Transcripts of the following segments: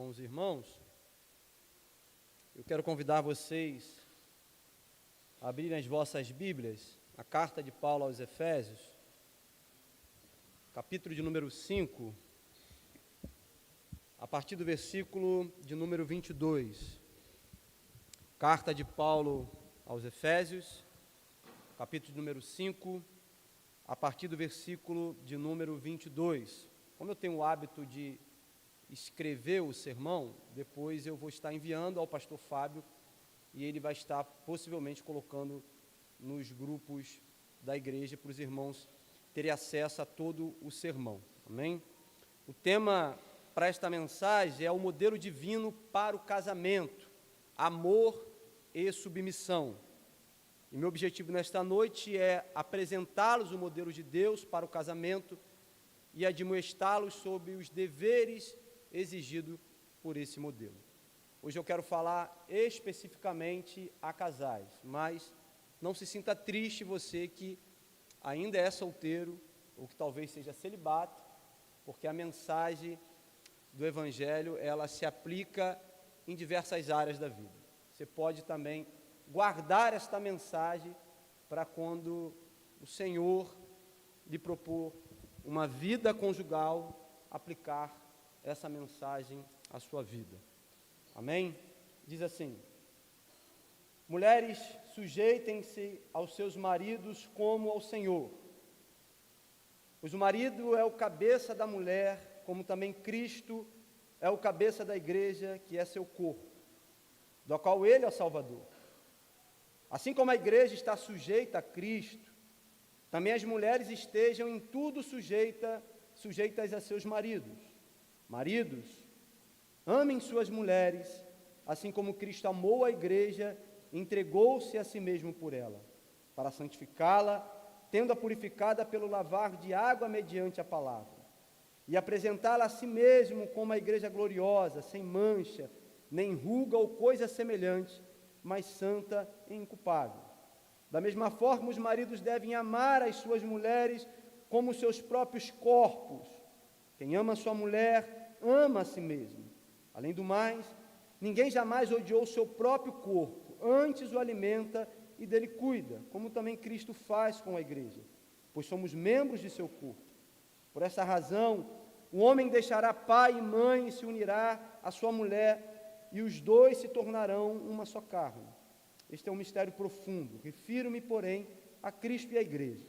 com os irmãos, eu quero convidar vocês a abrirem as vossas Bíblias, a carta de Paulo aos Efésios, capítulo de número 5, a partir do versículo de número 22. Carta de Paulo aos Efésios, capítulo de número 5, a partir do versículo de número 22. Como eu tenho o hábito de escrever o sermão, depois eu vou estar enviando ao pastor Fábio e ele vai estar possivelmente colocando nos grupos da igreja para os irmãos terem acesso a todo o sermão. Amém? O tema para esta mensagem é o modelo divino para o casamento, amor e submissão. E meu objetivo nesta noite é apresentá-los o modelo de Deus para o casamento e admoestá-los sobre os deveres exigidos por esse modelo. Hoje eu quero falar especificamente a casais, mas não se sinta triste você que ainda é solteiro ou que talvez seja celibato, porque a mensagem do Evangelho, ela se aplica em diversas áreas da vida. Você pode também guardar esta mensagem para quando o Senhor lhe propor uma vida conjugal, aplicar essa mensagem à sua vida. Amém? Diz assim: mulheres, sujeitem-se aos seus maridos como ao Senhor. Pois o marido é o cabeça da mulher, como também Cristo é o cabeça da igreja, que é seu corpo, do qual ele é o Salvador. Assim como a igreja está sujeita a Cristo, também as mulheres estejam em tudo sujeitas a seus maridos. Maridos, amem suas mulheres, assim como Cristo amou a igreja e entregou-se a si mesmo por ela, para santificá-la, tendo-a purificada pelo lavar de água mediante a palavra, e apresentá-la a si mesmo como a igreja gloriosa, sem mancha, nem ruga ou coisa semelhante, mas santa e inculpável. Da mesma forma, os maridos devem amar as suas mulheres como os seus próprios corpos. Quem ama sua mulher, ama a si mesmo. Além do mais, ninguém jamais odiou o seu próprio corpo, antes o alimenta e dele cuida, como também Cristo faz com a igreja, pois somos membros de seu corpo. Por essa razão, o homem deixará pai e mãe e se unirá à sua mulher, e os dois se tornarão uma só carne. Este é um mistério profundo. Refiro-me, porém, a Cristo e à igreja.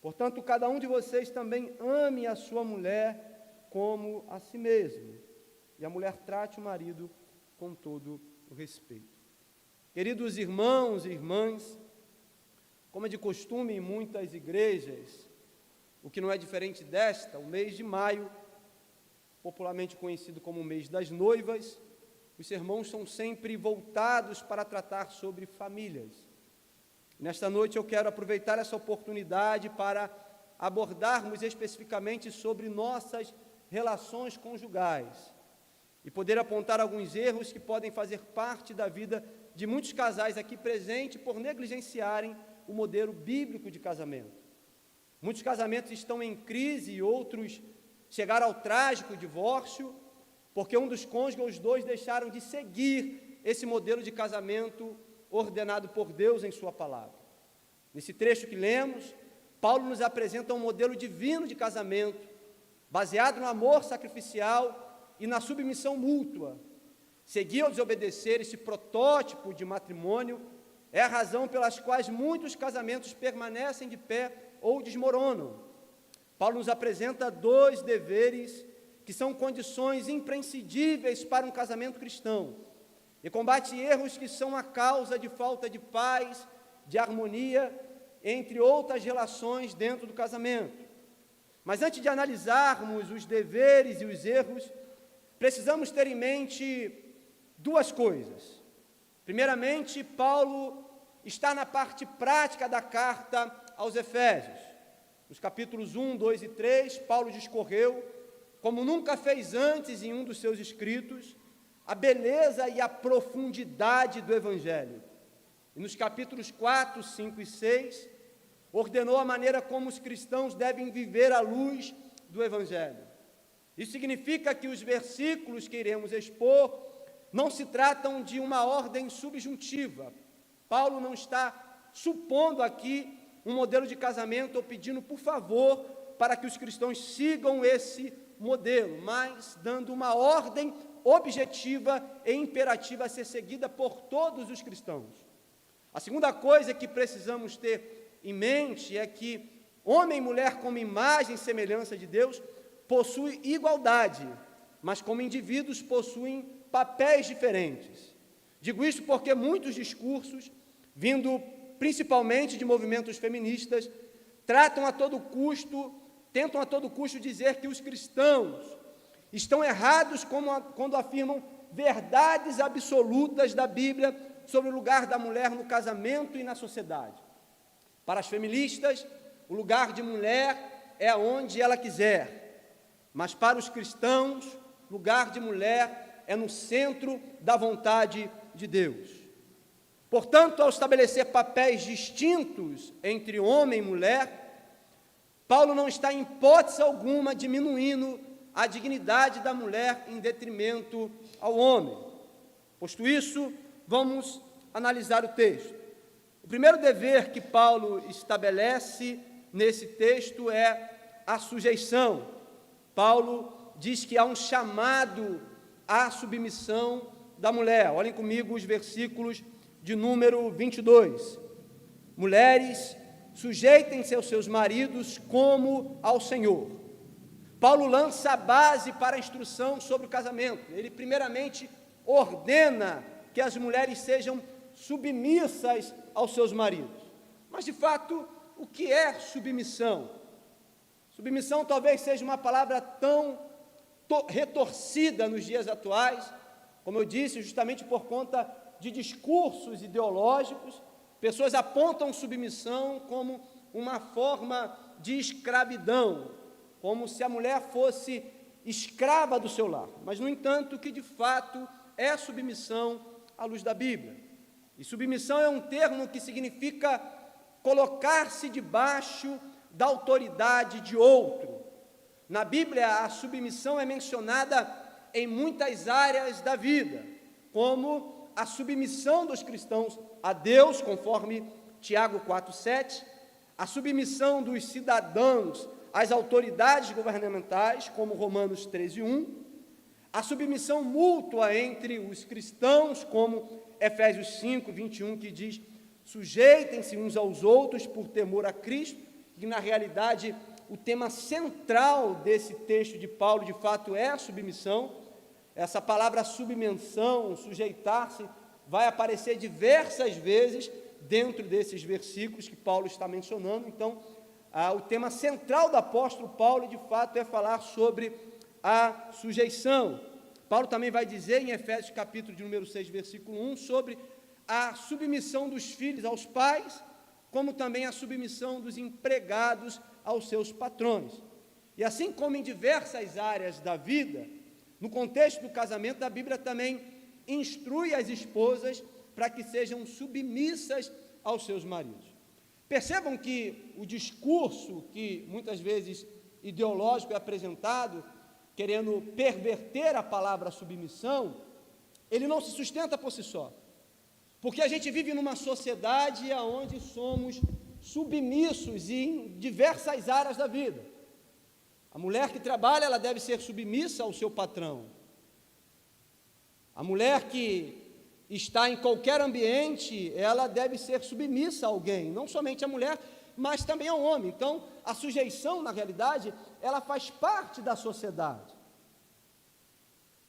Portanto, cada um de vocês também ame a sua mulher como a si mesmo, e a mulher trate o marido com todo o respeito. Queridos irmãos e irmãs, como é de costume em muitas igrejas, o que não é diferente desta, o mês de maio, popularmente conhecido como o mês das noivas, os sermões são sempre voltados para tratar sobre famílias. Nesta noite eu quero aproveitar essa oportunidade para abordarmos especificamente sobre nossas relações conjugais e poder apontar alguns erros que podem fazer parte da vida de muitos casais aqui presentes por negligenciarem o modelo bíblico de casamento. Muitos casamentos estão em crise e outros chegaram ao trágico divórcio porque um dos cônjuges ou os dois deixaram de seguir esse modelo de casamento ordenado por Deus em sua palavra. Nesse trecho que lemos, Paulo nos apresenta um modelo divino de casamento, baseado no amor sacrificial e na submissão mútua. Seguir ou desobedecer esse protótipo de matrimônio é a razão pelas quais muitos casamentos permanecem de pé ou desmoronam. Paulo nos apresenta dois deveres que são condições imprescindíveis para um casamento cristão e combate erros que são a causa de falta de paz, de harmonia, entre outras relações dentro do casamento. Mas antes de analisarmos os deveres e os erros, precisamos ter em mente duas coisas. Primeiramente, Paulo está na parte prática da carta aos Efésios. Nos capítulos 1, 2 e 3, Paulo discorreu, como nunca fez antes em um dos seus escritos, a beleza e a profundidade do Evangelho. E nos capítulos 4, 5 e 6, ordenou a maneira como os cristãos devem viver à luz do Evangelho. Isso significa que os versículos que iremos expor não se tratam de uma ordem subjuntiva. Paulo não está supondo aqui um modelo de casamento ou pedindo, por favor, para que os cristãos sigam esse modelo, mas dando uma ordem objetiva e imperativa a ser seguida por todos os cristãos. A segunda coisa que precisamos ter em mente é que homem e mulher, como imagem e semelhança de Deus, possuem igualdade, mas como indivíduos possuem papéis diferentes. Digo isso porque muitos discursos, vindo principalmente de movimentos feministas, tentam a todo custo dizer que os cristãos estão errados quando afirmam verdades absolutas da Bíblia sobre o lugar da mulher no casamento e na sociedade. Para as feministas, o lugar de mulher é onde ela quiser, mas para os cristãos, o lugar de mulher é no centro da vontade de Deus. Portanto, ao estabelecer papéis distintos entre homem e mulher, Paulo não está em hipótese alguma diminuindo a dignidade da mulher em detrimento ao homem. Posto isso, vamos analisar o texto. O primeiro dever que Paulo estabelece nesse texto é a sujeição. Paulo diz que há um chamado à submissão da mulher. Olhem comigo os versículos de número 22. Mulheres, sujeitem-se aos seus maridos como ao Senhor. Paulo lança a base para a instrução sobre o casamento. Ele primeiramente ordena que as mulheres sejam submissas aos seus maridos. Mas, de fato, o que é submissão? Submissão talvez seja uma palavra tão retorcida nos dias atuais, como eu disse, justamente por conta de discursos ideológicos. Pessoas apontam submissão como uma forma de escravidão, como se a mulher fosse escrava do seu lar. Mas, no entanto, o que de fato é submissão à luz da Bíblia? E submissão é um termo que significa colocar-se debaixo da autoridade de outro. Na Bíblia, a submissão é mencionada em muitas áreas da vida, como a submissão dos cristãos a Deus, conforme Tiago 4,7, a submissão dos cidadãos às autoridades governamentais, como Romanos 13,1, a submissão mútua entre os cristãos, como Efésios 5:21, que diz: sujeitem-se uns aos outros por temor a Cristo, e na realidade o tema central desse texto de Paulo, de fato, é a submissão. Essa palavra submissão, sujeitar-se, vai aparecer diversas vezes dentro desses versículos que Paulo está mencionando. Então, o tema central do apóstolo Paulo, de fato, é falar sobre a sujeição. Paulo também vai dizer em Efésios capítulo de número 6, versículo 1, sobre a submissão dos filhos aos pais, como também a submissão dos empregados aos seus patrões. E assim como em diversas áreas da vida, no contexto do casamento, a Bíblia também instrui as esposas para que sejam submissas aos seus maridos. Percebam que o discurso que muitas vezes ideológico é apresentado, querendo perverter a palavra submissão, ele não se sustenta por si só. Porque a gente vive numa sociedade onde somos submissos em diversas áreas da vida. A mulher que trabalha, ela deve ser submissa ao seu patrão. A mulher que está em qualquer ambiente, ela deve ser submissa a alguém, não somente a mulher, mas também ao homem. Então, a sujeição, na realidade, ela faz parte da sociedade.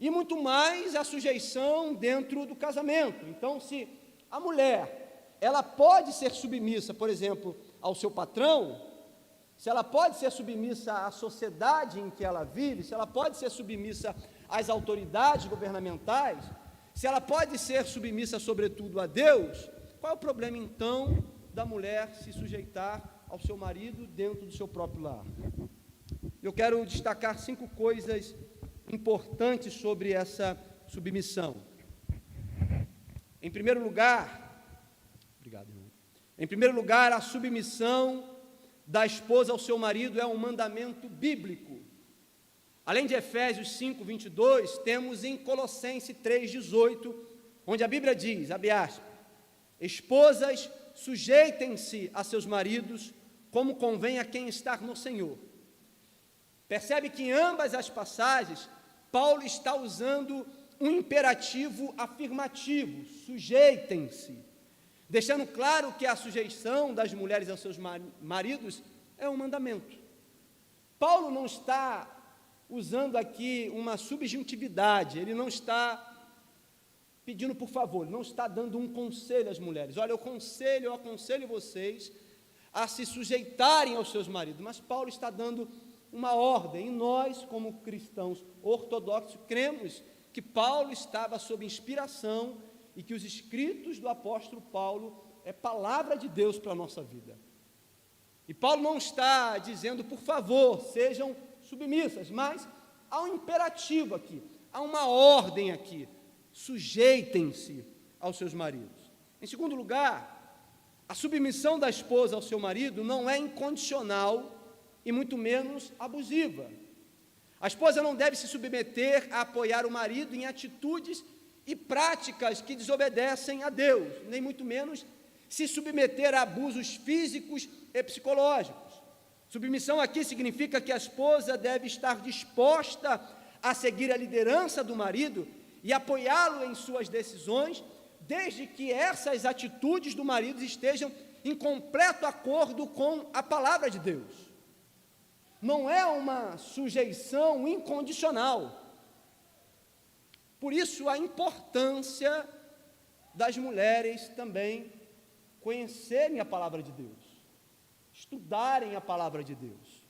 E muito mais a sujeição dentro do casamento. Então, se a mulher, ela pode ser submissa, por exemplo, ao seu patrão, se ela pode ser submissa à sociedade em que ela vive, se ela pode ser submissa às autoridades governamentais, se ela pode ser submissa, sobretudo, a Deus, qual é o problema, então, da mulher se sujeitar ao seu marido dentro do seu próprio lar? Eu quero destacar 5 coisas importantes sobre essa submissão. Em primeiro lugar, obrigado, irmão. Em primeiro lugar, a submissão da esposa ao seu marido é um mandamento bíblico. Além de Efésios 5, 22, temos em Colossenses 3, 18, onde a Bíblia diz, abre aspas, esposas, sujeitem-se a seus maridos, como convém a quem está no Senhor. Percebe que em ambas as passagens, Paulo está usando um imperativo afirmativo, sujeitem-se, deixando claro que a sujeição das mulheres aos seus maridos é um mandamento. Paulo não está usando aqui uma subjuntividade, ele não está pedindo por favor, ele não está dando um conselho às mulheres. Olha, eu aconselho vocês a se sujeitarem aos seus maridos, mas Paulo está dando uma ordem, e nós, como cristãos ortodoxos, cremos que Paulo estava sob inspiração e que os escritos do apóstolo Paulo é palavra de Deus para a nossa vida. E Paulo não está dizendo, por favor, sejam submissas, mas há um imperativo aqui, há uma ordem aqui, sujeitem-se aos seus maridos. Em segundo lugar, a submissão da esposa ao seu marido não é incondicional e muito menos abusiva. A esposa não deve se submeter a apoiar o marido em atitudes e práticas que desobedecem a Deus, nem muito menos se submeter a abusos físicos e psicológicos. Submissão aqui significa que a esposa deve estar disposta a seguir a liderança do marido e apoiá-lo em suas decisões, desde que essas atitudes do marido estejam em completo acordo com a palavra de Deus. Não é uma sujeição incondicional. Por isso, a importância das mulheres também conhecerem a palavra de Deus, estudarem a palavra de Deus.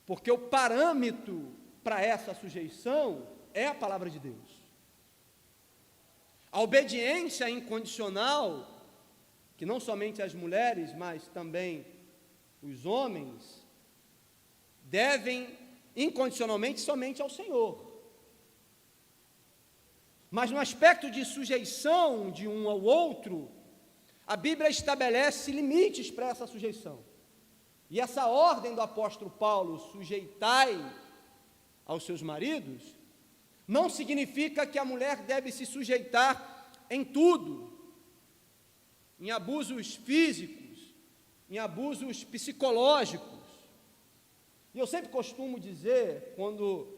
Porque o parâmetro para essa sujeição é a palavra de Deus. A obediência incondicional, que não somente as mulheres, mas também os homens, devem incondicionalmente somente ao Senhor. Mas no aspecto de sujeição de um ao outro, a Bíblia estabelece limites para essa sujeição. E essa ordem do apóstolo Paulo, sujeitai aos seus maridos, não significa que a mulher deve se sujeitar em tudo, em abusos físicos, em abusos psicológicos. E eu sempre costumo dizer, quando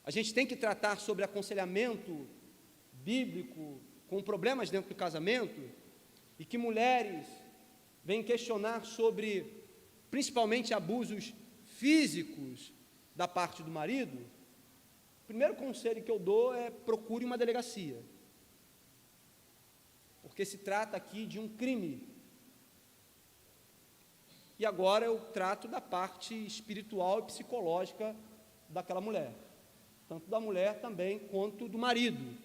a gente tem que tratar sobre aconselhamento bíblico com problemas dentro do casamento, e que mulheres vêm questionar sobre, principalmente, abusos físicos da parte do marido, o primeiro conselho que eu dou é procure uma delegacia, porque se trata aqui de um crime. E agora eu trato da parte espiritual e psicológica daquela mulher, tanto da mulher também quanto do marido.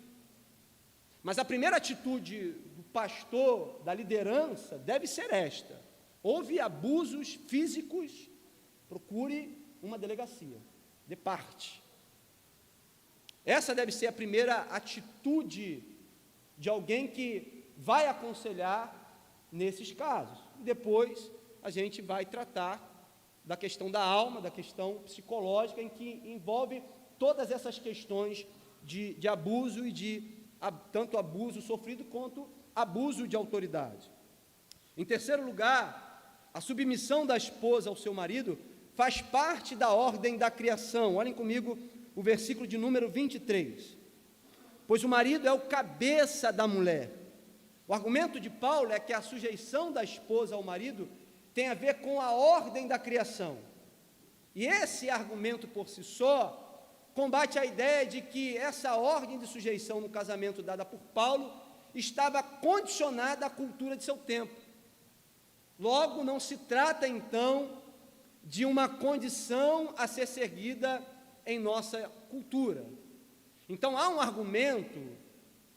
Mas a primeira atitude do pastor, da liderança, deve ser esta: houve abusos físicos, procure uma delegacia, de parte. Essa deve ser a primeira atitude de alguém que vai aconselhar nesses casos. E depois a gente vai tratar da questão da alma, da questão psicológica, em que envolve todas essas questões de abuso e de tanto abuso sofrido quanto abuso de autoridade. Em terceiro lugar, a submissão da esposa ao seu marido faz parte da ordem da criação. Olhem comigo o versículo de número 23. Pois o marido é o cabeça da mulher. O argumento de Paulo é que a sujeição da esposa ao marido tem a ver com a ordem da criação. E esse argumento por si só combate a ideia de que essa ordem de sujeição no casamento dada por Paulo estava condicionada à cultura de seu tempo. Logo, não se trata, então, de uma condição a ser seguida em nossa cultura. Então, há um argumento,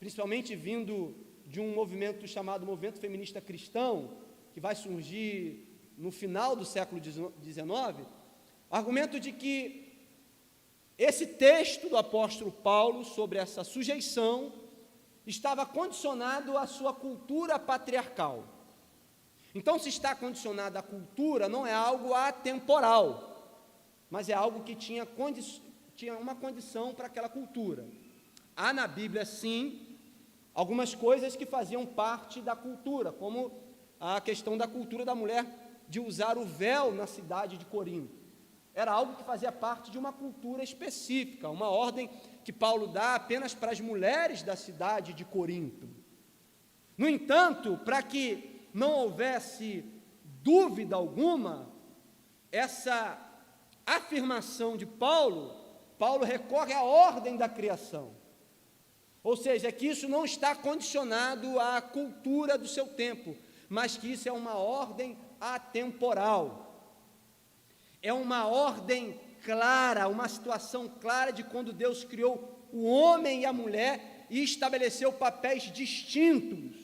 principalmente vindo de um movimento chamado movimento feminista cristão, que vai surgir no final do século XIX, argumento de que esse texto do apóstolo Paulo sobre essa sujeição estava condicionado à sua cultura patriarcal. Então, se está condicionado à cultura, não é algo atemporal. mas é algo que tinha uma condição para aquela cultura. Há na Bíblia, sim, algumas coisas que faziam parte da cultura, como a questão da cultura da mulher de usar o véu na cidade de Corinto. Era algo que fazia parte de uma cultura específica, uma ordem que Paulo dá apenas para as mulheres da cidade de Corinto. No entanto, para que não houvesse dúvida alguma, essa afirmação de Paulo recorre à ordem da criação. Ou seja, que isso não está condicionado à cultura do seu tempo, mas que isso é uma ordem atemporal. É uma ordem clara, uma situação clara de quando Deus criou o homem e a mulher e estabeleceu papéis distintos.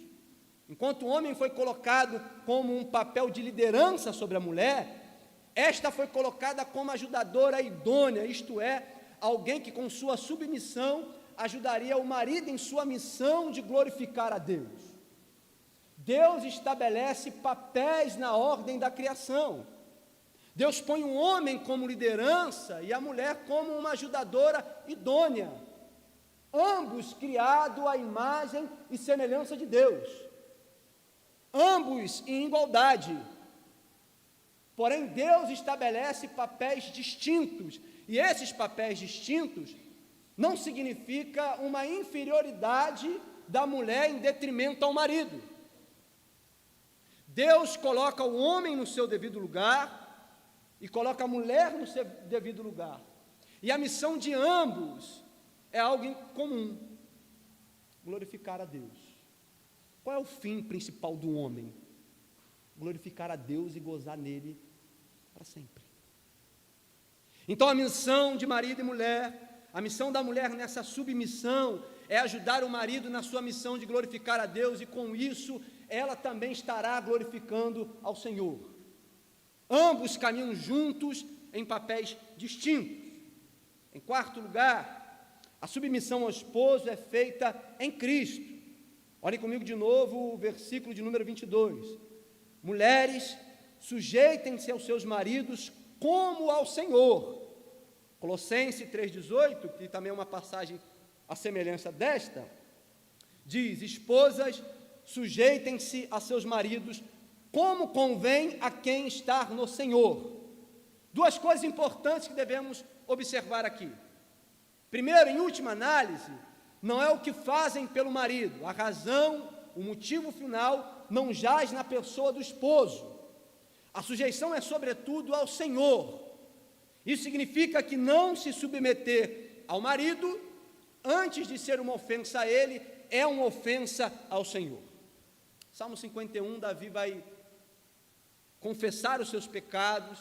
Enquanto o homem foi colocado como um papel de liderança sobre a mulher, esta foi colocada como ajudadora idônea, isto é, alguém que com sua submissão ajudaria o marido em sua missão de glorificar a Deus. Deus estabelece papéis na ordem da criação. Deus põe o homem como liderança e a mulher como uma ajudadora idônea, ambos criados à imagem e semelhança de Deus, ambos em igualdade. Porém, Deus estabelece papéis distintos, e esses papéis distintos não significa uma inferioridade da mulher em detrimento ao marido. Deus coloca o homem no seu devido lugar e coloca a mulher no seu devido lugar. E a missão de ambos é algo em comum: glorificar a Deus. Qual é o fim principal do homem? Glorificar a Deus e gozar nele para sempre. Então a missão de marido e mulher, a missão da mulher nessa submissão é ajudar o marido na sua missão de glorificar a Deus, e com isso ela também estará glorificando ao Senhor. Ambos caminham juntos em papéis distintos. Em quarto lugar, a submissão ao esposo é feita em Cristo. Olhem comigo de novo o versículo de número 22. Mulheres, sujeitem-se aos seus maridos como ao Senhor. Colossenses 3,18, que também é uma passagem à semelhança desta, diz: esposas, sujeitem-se a seus maridos como convém a quem está no Senhor. Duas coisas importantes que devemos observar aqui. Primeiro, em última análise, não é o que fazem pelo marido. A razão, o motivo final, não jaz na pessoa do esposo. A sujeição é sobretudo ao Senhor. Isso significa que não se submeter ao marido, antes de ser uma ofensa a ele, é uma ofensa ao Senhor. Salmo 51, Davi vai confessar os seus pecados,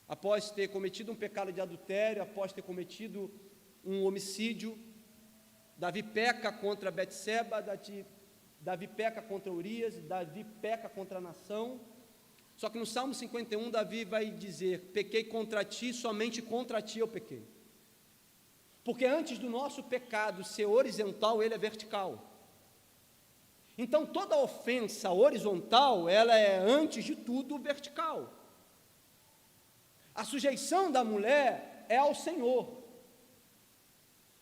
após ter cometido um pecado de adultério, após ter cometido um homicídio. Davi peca contra Betseba, Davi peca contra Urias, Davi peca contra a nação. Só que no Salmo 51, Davi vai dizer: pequei contra ti, somente contra ti eu pequei. Porque antes do nosso pecado ser horizontal, ele é vertical. Então toda ofensa horizontal, ela é antes de tudo vertical. A sujeição da mulher é ao Senhor.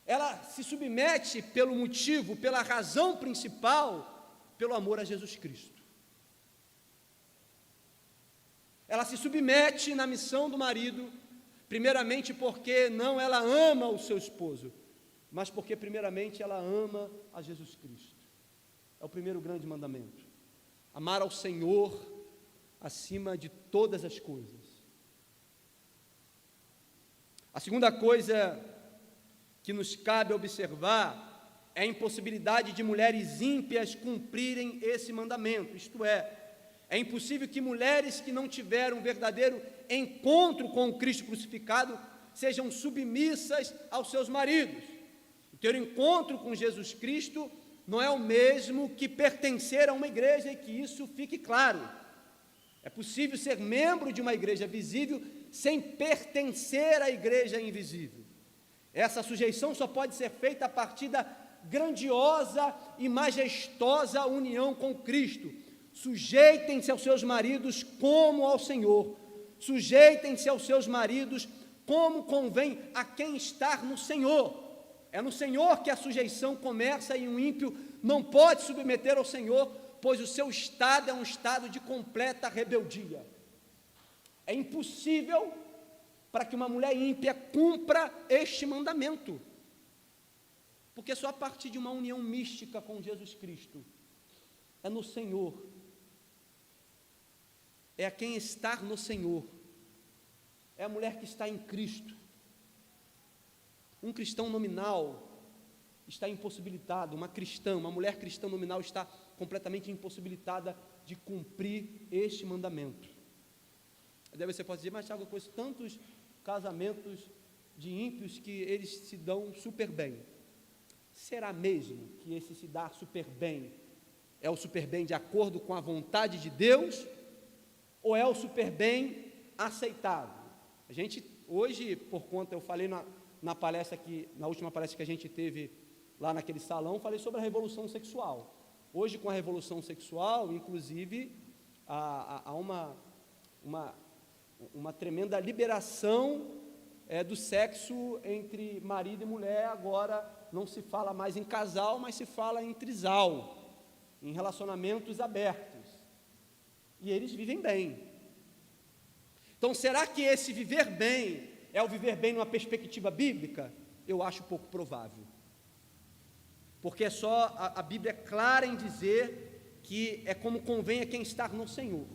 Ela se submete pelo motivo, pela razão principal, pelo amor a Jesus Cristo. Ela se submete na missão do marido, primeiramente porque não ela ama o seu esposo, mas porque primeiramente ela ama a Jesus Cristo. É o primeiro grande mandamento: amar ao Senhor acima de todas as coisas. A segunda coisa que nos cabe observar é a impossibilidade de mulheres ímpias cumprirem esse mandamento, isto é impossível que mulheres que não tiveram um verdadeiro encontro com o Cristo crucificado sejam submissas aos seus maridos. Ter encontro com Jesus Cristo não é o mesmo que pertencer a uma igreja, e que isso fique claro. É possível ser membro de uma igreja visível sem pertencer à igreja invisível. Essa sujeição só pode ser feita a partir da grandiosa e majestosa união com Cristo. Sujeitem-se aos seus maridos como ao Senhor. Sujeitem-se aos seus maridos como convém a quem está no Senhor. É no Senhor que a sujeição começa e um ímpio não pode submeter ao Senhor, pois o seu estado é um estado de completa rebeldia. É impossível para que uma mulher ímpia cumpra este mandamento, porque só a partir de uma união mística com Jesus Cristo, é no Senhor, é a quem está no Senhor, é a mulher que está em Cristo. Um cristão nominal está impossibilitado, uma mulher cristã nominal está completamente impossibilitada de cumprir este mandamento. Daí você pode dizer, mas Tiago, eu conheço tantos casamentos de ímpios que eles se dão super bem. Será mesmo que esse se dá super bem é o super bem de acordo com a vontade de Deus, ou é o super bem aceitável? A gente, hoje, por conta, eu falei na palestra na última palestra que a gente teve lá naquele salão, falei sobre a revolução sexual. Hoje, com a revolução sexual, inclusive, há uma tremenda liberação do sexo entre marido e mulher. Agora não se fala mais em casal, mas se fala em trisal, em relacionamentos abertos, e eles vivem bem. Então, será que esse viver bem é o viver bem numa perspectiva bíblica? Eu acho pouco provável, porque a Bíblia é clara em dizer que é como convém a quem está no Senhor.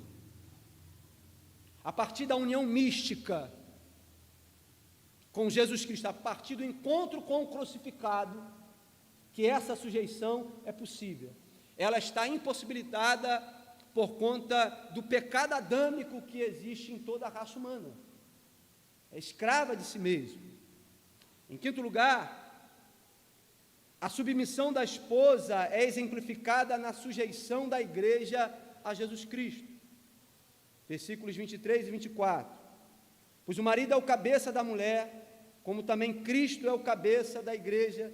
A partir da união mística com Jesus Cristo, a partir do encontro com o crucificado, que essa sujeição é possível. Ela está impossibilitada por conta do pecado adâmico que existe em toda a raça humana. É escrava de si mesmo. Em quinto lugar, a submissão da esposa é exemplificada na sujeição da igreja a Jesus Cristo. Versículos 23 e 24. Pois o marido é o cabeça da mulher, como também Cristo é o cabeça da igreja,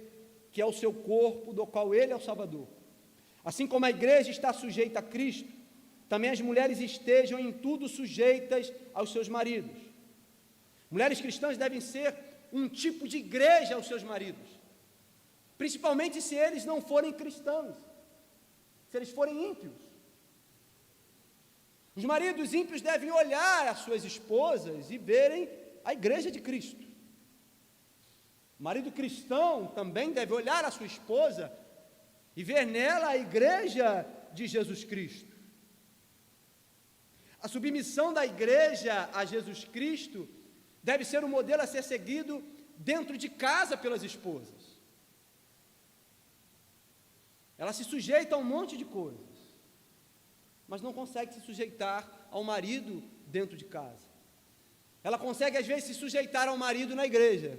que é o seu corpo, do qual ele é o Salvador. Assim como a igreja está sujeita a Cristo, também as mulheres estejam em tudo sujeitas aos seus maridos. Mulheres cristãs devem ser um tipo de igreja aos seus maridos, principalmente se eles não forem cristãos, se eles forem ímpios. Os maridos ímpios devem olhar as suas esposas e verem a igreja de Cristo. O marido cristão também deve olhar a sua esposa e ver nela a igreja de Jesus Cristo. A submissão da igreja a Jesus Cristo deve ser um modelo a ser seguido dentro de casa pelas esposas. Ela se sujeita a um monte de coisas, mas não consegue se sujeitar ao marido dentro de casa. Ela consegue, às vezes, se sujeitar ao marido na igreja.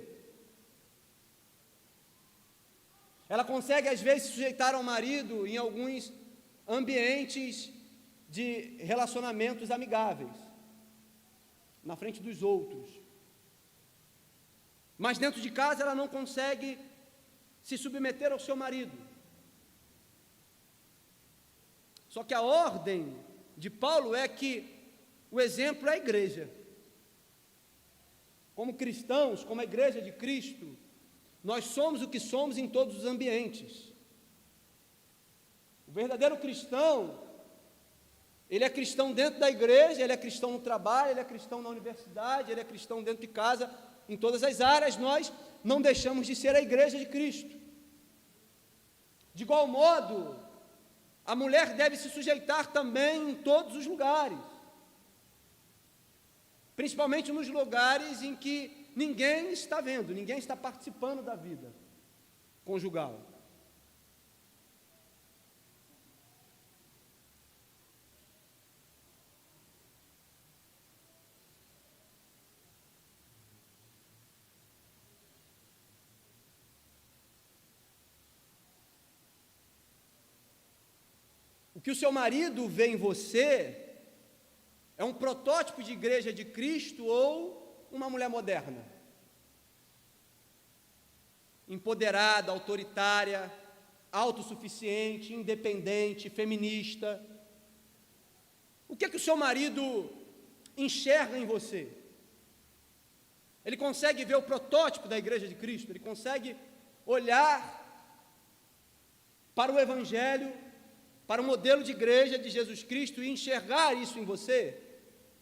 Ela consegue, às vezes, se sujeitar ao marido em alguns ambientes de relacionamentos amigáveis, na frente dos outros. Mas dentro de casa ela não consegue se submeter ao seu marido. Só que a ordem de Paulo é que o exemplo é a igreja. Como cristãos, como a igreja de Cristo, nós somos o que somos em todos os ambientes. O verdadeiro cristão, ele é cristão dentro da igreja, ele é cristão no trabalho, ele é cristão na universidade, ele é cristão dentro de casa, em todas as áreas. Nós não deixamos de ser a igreja de Cristo. De igual modo, a mulher deve se sujeitar também em todos os lugares, principalmente nos lugares em que ninguém está vendo, ninguém está participando da vida conjugal. O que o seu marido vê em você é um protótipo de igreja de Cristo ou uma mulher moderna, empoderada, autoritária, autossuficiente, independente, feminista. O que é que o seu marido enxerga em você? ele consegue ver o protótipo da igreja de Cristo, ele consegue olhar para o Evangelho, para o modelo de igreja de Jesus Cristo e enxergar isso em você,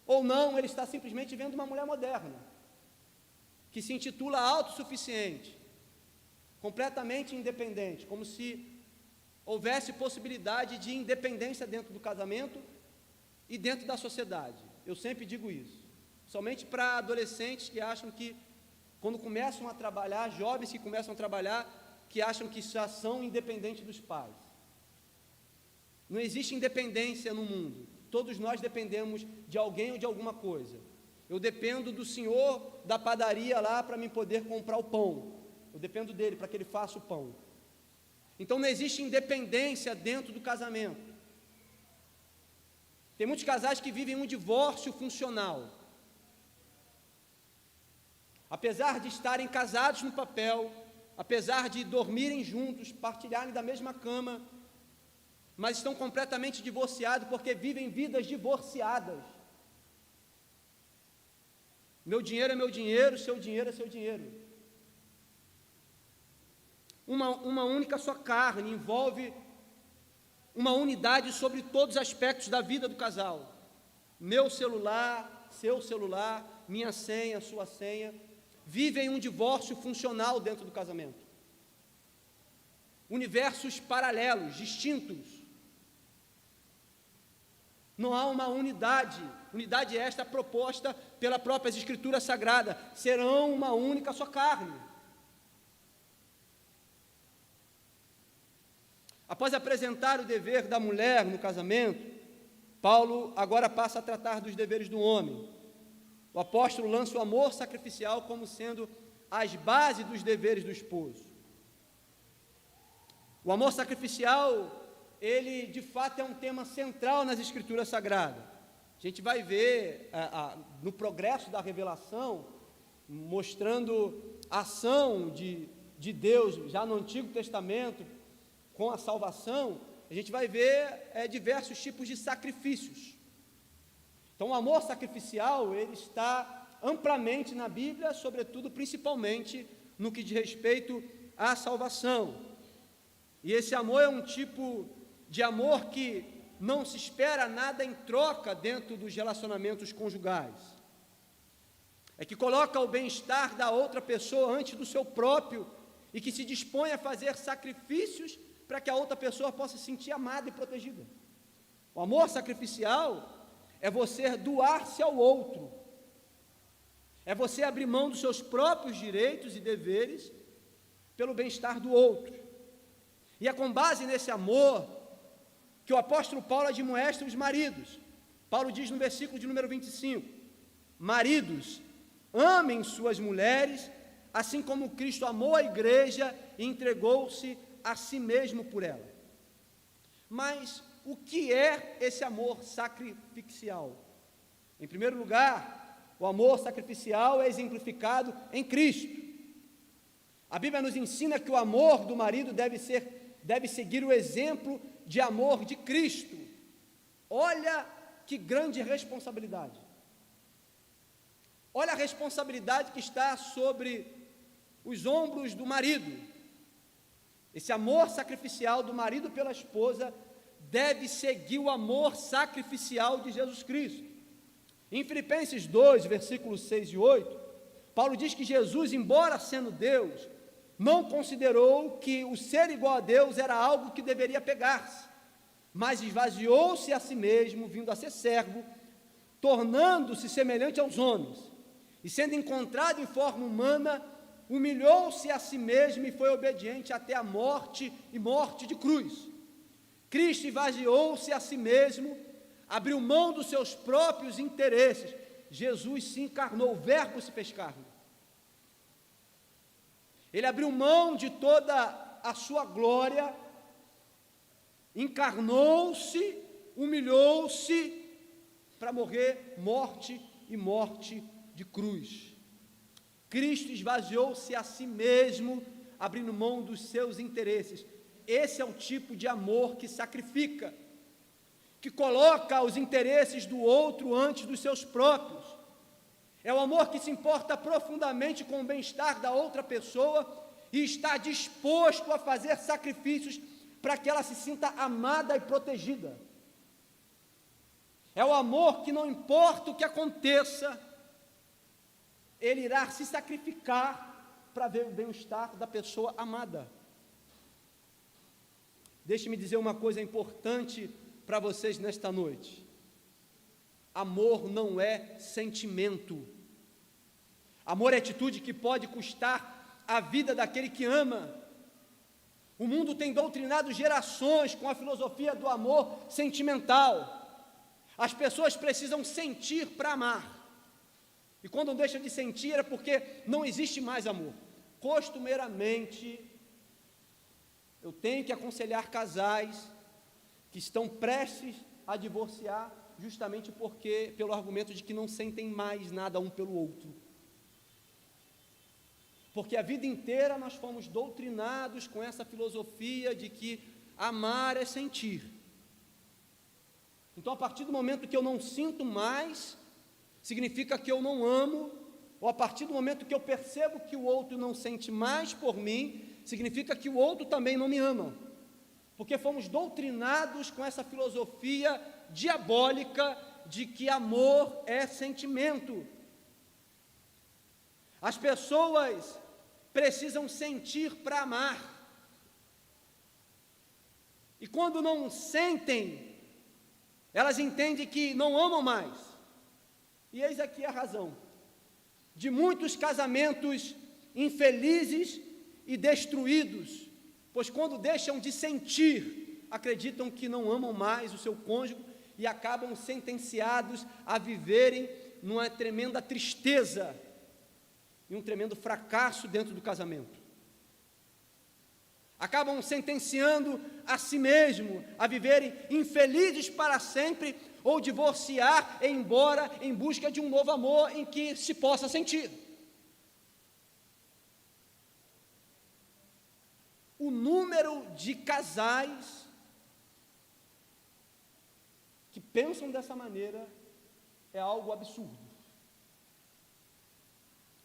ou não, ele está simplesmente vendo uma mulher moderna, que se intitula autossuficiente, completamente independente, como se houvesse possibilidade de independência dentro do casamento e dentro da sociedade. Eu sempre digo isso, somente para adolescentes que acham que, quando começam a trabalhar, jovens que começam a trabalhar, que acham que já são independentes dos pais. Não existe independência no mundo, todos nós dependemos de alguém ou de alguma coisa. Eu dependo do senhor da padaria lá para me poder comprar o pão, eu dependo dele para que ele faça o pão. Então não existe independência dentro do casamento. Tem muitos casais que vivem um divórcio funcional. Apesar de estarem casados no papel, apesar de dormirem juntos, partilharem da mesma cama, mas estão completamente divorciados porque vivem vidas divorciadas. Meu dinheiro é meu dinheiro, seu dinheiro é seu dinheiro. Uma única só carne envolve uma unidade sobre todos os aspectos da vida do casal. Meu celular, seu celular, minha senha, sua senha. Vivem um divórcio funcional dentro do casamento. Universos paralelos, distintos. Não há uma unidade esta proposta pela própria Escritura Sagrada. Serão uma única só carne. Após apresentar o dever da mulher no casamento, Paulo agora passa a tratar dos deveres do homem. O apóstolo lança o amor sacrificial como sendo as bases dos deveres do esposo. O amor sacrificial, ele de fato é um tema central nas Escrituras Sagradas. A gente vai ver no progresso da revelação, mostrando a ação de Deus já no Antigo Testamento, com a salvação, a gente vai ver diversos tipos de sacrifícios. Então, o amor sacrificial, ele está amplamente na Bíblia, sobretudo, principalmente, no que diz respeito à salvação. E esse amor é um tipo de amor que não se espera nada em troca dentro dos relacionamentos conjugais. É que coloca o bem-estar da outra pessoa antes do seu próprio e que se dispõe a fazer sacrifícios para que a outra pessoa possa se sentir amada e protegida. O amor sacrificial é você doar-se ao outro, é você abrir mão dos seus próprios direitos e deveres pelo bem-estar do outro. E é com base nesse amor que o apóstolo Paulo admoesta os maridos. Paulo diz no versículo de número 25: maridos, amem suas mulheres, assim como Cristo amou a igreja e entregou-se a si mesmo por ela. Mas o que é esse amor sacrificial? Em primeiro lugar, o amor sacrificial é exemplificado em Cristo. A Bíblia nos ensina que o amor do marido deve seguir o exemplo de amor de Cristo. Olha que grande responsabilidade. Olha a responsabilidade que está sobre os ombros do marido. Esse amor sacrificial do marido pela esposa deve seguir o amor sacrificial de Jesus Cristo. Em Filipenses 2, versículos 6 e 8, Paulo diz que Jesus, embora sendo Deus, não considerou que o ser igual a Deus era algo que deveria pegar-se, mas esvaziou-se a si mesmo, vindo a ser servo, tornando-se semelhante aos homens, e sendo encontrado em forma humana, humilhou-se a si mesmo e foi obediente até a morte e morte de cruz. Cristo esvaziou-se a si mesmo, abriu mão dos seus próprios interesses. Jesus se encarnou, o Verbo se fez carne. Ele abriu mão de toda a sua glória, encarnou-se, humilhou-se para morrer morte e morte de cruz. Cristo esvaziou-se a si mesmo, abrindo mão dos seus interesses. Esse é o tipo de amor que sacrifica, que coloca os interesses do outro antes dos seus próprios. É o amor que se importa profundamente com o bem-estar da outra pessoa e está disposto a fazer sacrifícios para que ela se sinta amada e protegida. É o amor que, não importa o que aconteça, ele irá se sacrificar para ver o bem-estar da pessoa amada. Deixe-me dizer uma coisa importante para vocês nesta noite. Amor não é sentimento. Amor é atitude que pode custar a vida daquele que ama. O mundo tem doutrinado gerações com a filosofia do amor sentimental. As pessoas precisam sentir para amar. E quando deixam de sentir é porque não existe mais amor. Costumeiramente, eu tenho que aconselhar casais que estão prestes a divorciar, justamente pelo argumento de que não sentem mais nada um pelo outro. Porque a vida inteira nós fomos doutrinados com essa filosofia de que amar é sentir. Então, a partir do momento que eu não sinto mais, significa que eu não amo, ou a partir do momento que eu percebo que o outro não sente mais por mim, significa que o outro também não me ama. Porque fomos doutrinados com essa filosofia diabólica de que amor é sentimento. As pessoas precisam sentir para amar. E quando não sentem, elas entendem que não amam mais. E eis aqui a razão de muitos casamentos infelizes e destruídos, pois quando deixam de sentir, acreditam que não amam mais o seu cônjuge e acabam sentenciados a viverem numa tremenda tristeza e um tremendo fracasso dentro do casamento. Acabam sentenciando a si mesmo a viverem infelizes para sempre ou divorciar e ir embora em busca de um novo amor em que se possa sentir. O número de casais que pensam dessa maneira é algo absurdo.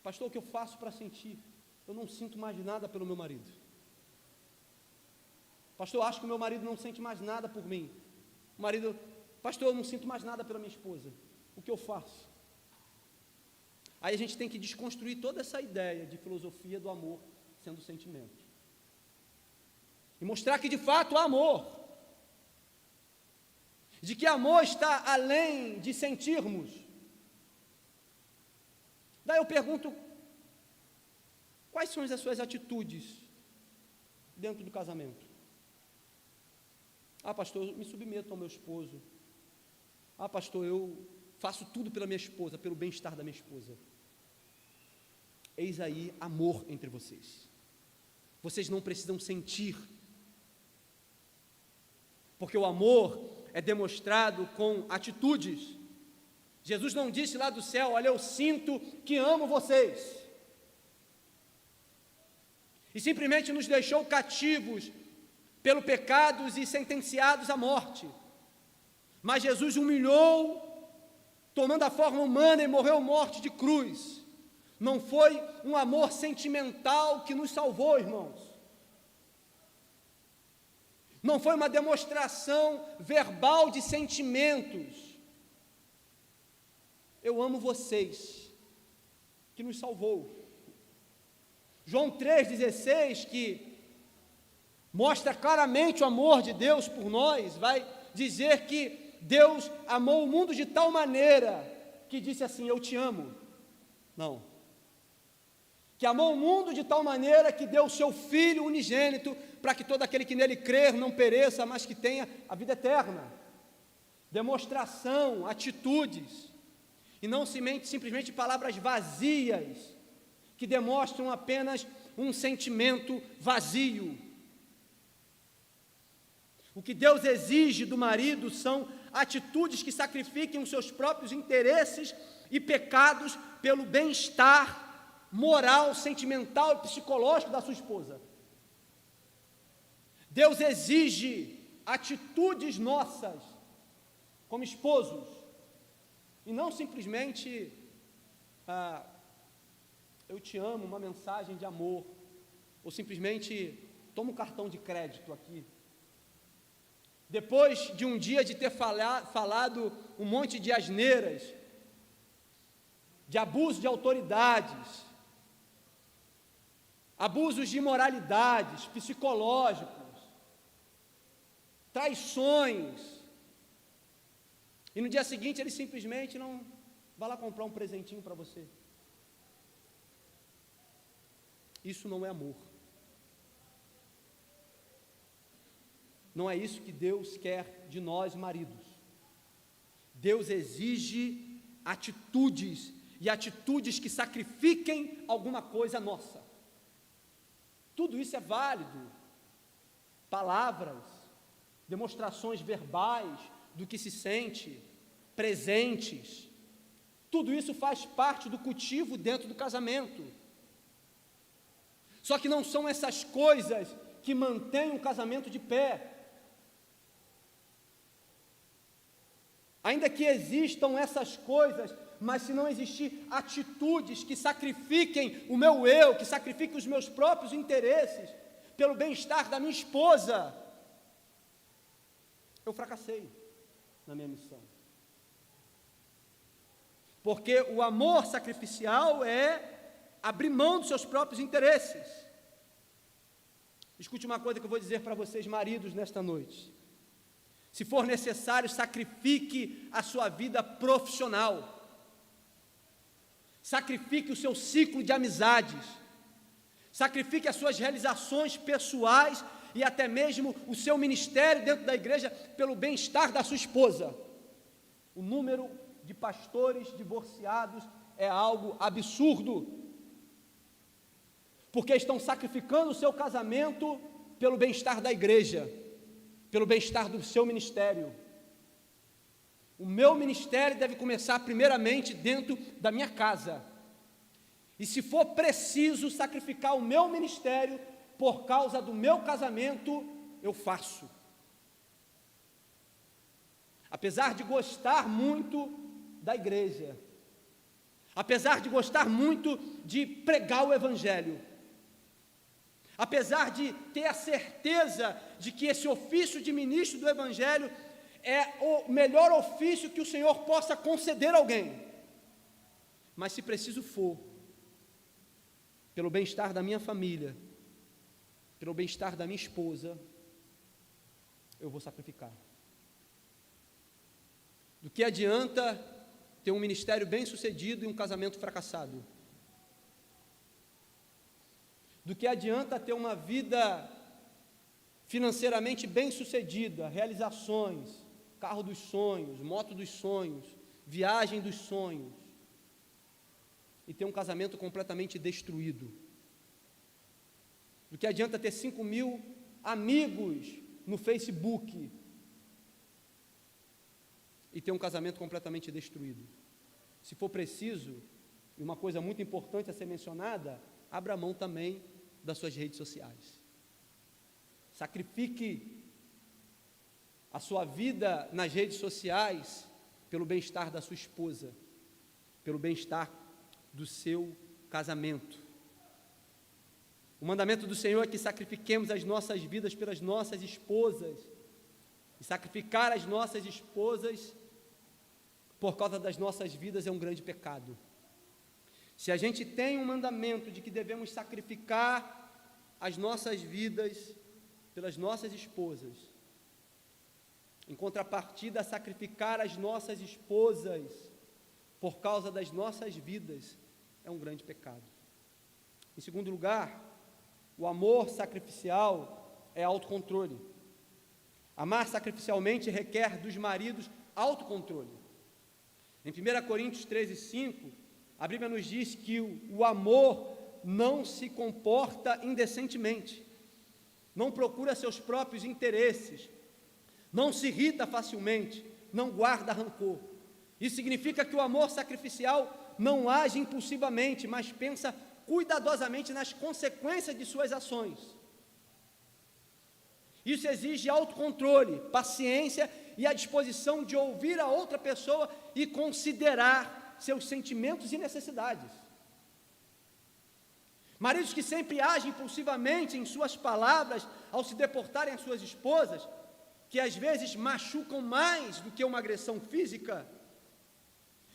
Pastor, o que eu faço para sentir? Eu não sinto mais nada pelo meu marido. Pastor, eu acho que o meu marido não sente mais nada por mim. Pastor, eu não sinto mais nada pela minha esposa. O que eu faço? Aí a gente tem que desconstruir toda essa ideia de filosofia do amor sendo sentimento. E mostrar que de fato há amor. De que amor está além de sentirmos. Daí eu pergunto, quais são as suas atitudes dentro do casamento? Ah, pastor, eu me submeto ao meu esposo. Ah, pastor, eu faço tudo pela minha esposa, pelo bem-estar da minha esposa. Eis aí amor entre vocês. Vocês não precisam sentir. Porque o amor é demonstrado com atitudes. Jesus não disse lá do céu, olha, eu sinto que amo vocês. E simplesmente nos deixou cativos pelo pecados e sentenciados à morte. Mas Jesus humilhou, tomando a forma humana e morreu morte de cruz. Não foi um amor sentimental que nos salvou, irmãos. Não foi uma demonstração verbal de sentimentos. Eu amo vocês, que nos salvou. João 3,16, que mostra claramente o amor de Deus por nós, vai dizer que Deus amou o mundo de tal maneira que disse assim, eu te amo. Não. Que amou o mundo de tal maneira que deu o seu Filho unigênito para que todo aquele que nele crer não pereça, mas que tenha a vida eterna. Demonstração, atitudes, e não simplesmente palavras vazias, que demonstram apenas um sentimento vazio. O que Deus exige do marido são atitudes que sacrifiquem os seus próprios interesses e pecados pelo bem-estar moral, sentimental e psicológico da sua esposa. Deus exige atitudes nossas como esposos e não simplesmente eu te amo, uma mensagem de amor, ou simplesmente toma um cartão de crédito aqui. Depois de um dia de ter falado um monte de asneiras, de abuso de autoridades, abusos de moralidades, psicológicos, traições, e no dia seguinte ele simplesmente não vai lá comprar um presentinho para você. Isso não é amor. Não é isso que Deus quer de nós, maridos. Deus exige atitudes, e atitudes que sacrifiquem alguma coisa nossa. Tudo isso é válido. Palavras, demonstrações verbais do que se sente, presentes. Tudo isso faz parte do cultivo dentro do casamento. Só que não são essas coisas que mantêm o casamento de pé. Ainda que existam essas coisas, mas se não existir atitudes que sacrifiquem o meu eu, que sacrifiquem os meus próprios interesses, pelo bem-estar da minha esposa, eu fracassei na minha missão. Porque o amor sacrificial é abrir mão dos seus próprios interesses. Escute uma coisa que eu vou dizer para vocês, maridos, nesta noite. Se for necessário, sacrifique a sua vida profissional. Sacrifique o seu ciclo de amizades. Sacrifique as suas realizações pessoais e até mesmo o seu ministério dentro da igreja pelo bem-estar da sua esposa. O número de pastores divorciados é algo absurdo, porque estão sacrificando o seu casamento pelo bem-estar da igreja, pelo bem-estar do seu ministério. O meu ministério deve começar primeiramente dentro da minha casa, e se for preciso sacrificar o meu ministério por causa do meu casamento, eu faço. Apesar de gostar muito da igreja, apesar de gostar muito de pregar o evangelho, apesar de ter a certeza de que esse ofício de ministro do evangelho é o melhor ofício que o Senhor possa conceder a alguém, mas se preciso for, pelo bem-estar da minha família, pelo bem-estar da minha esposa, eu vou sacrificar. Do que adianta ter um ministério bem-sucedido e um casamento fracassado? Do que adianta ter uma vida financeiramente bem-sucedida, realizações, carro dos sonhos, moto dos sonhos, viagem dos sonhos, e ter um casamento completamente destruído? Do que adianta ter 5.000 amigos no Facebook e ter um casamento completamente destruído? Se for preciso, e uma coisa muito importante a ser mencionada, abra mão também das suas redes sociais. Sacrifique a sua vida nas redes sociais pelo bem-estar da sua esposa, pelo bem-estar do seu casamento. O mandamento do Senhor é que sacrifiquemos as nossas vidas pelas nossas esposas, e sacrificar as nossas esposas por causa das nossas vidas é um grande pecado. Se a gente tem um mandamento de que devemos sacrificar as nossas vidas pelas nossas esposas, em contrapartida, sacrificar as nossas esposas por causa das nossas vidas é um grande pecado. Em segundo lugar, o amor sacrificial é autocontrole. Amar sacrificialmente requer dos maridos autocontrole. Em 1 Coríntios 13:5, a Bíblia nos diz que o amor não se comporta indecentemente, não procura seus próprios interesses, não se irrita facilmente, não guarda rancor. Isso significa que o amor sacrificial não age impulsivamente, mas pensa cuidadosamente nas consequências de suas ações. Isso exige autocontrole, paciência e a disposição de ouvir a outra pessoa e considerar seus sentimentos e necessidades. Maridos que sempre agem impulsivamente em suas palavras ao se deportarem às suas esposas, que às vezes machucam mais do que uma agressão física,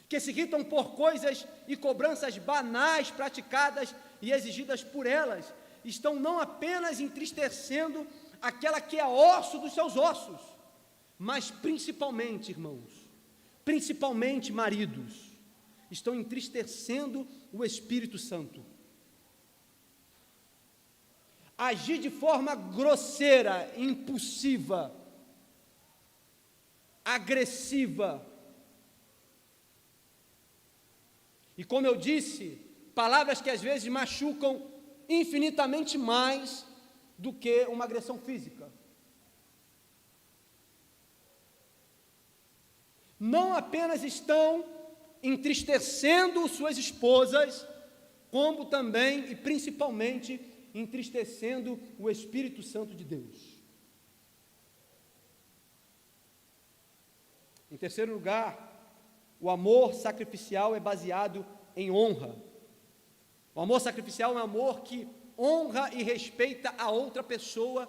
que se irritam por coisas e cobranças banais praticadas e exigidas por elas, estão não apenas entristecendo aquela que é osso dos seus ossos, mas principalmente, irmãos, principalmente maridos, estão entristecendo o Espírito Santo. Agir de forma grosseira, impulsiva, agressiva. E como eu disse, palavras que às vezes machucam infinitamente mais do que uma agressão física. Não apenas estão entristecendo suas esposas, como também e principalmente entristecendo o Espírito Santo de Deus. Em terceiro lugar, o amor sacrificial é baseado em honra. O amor sacrificial é um amor que honra e respeita a outra pessoa,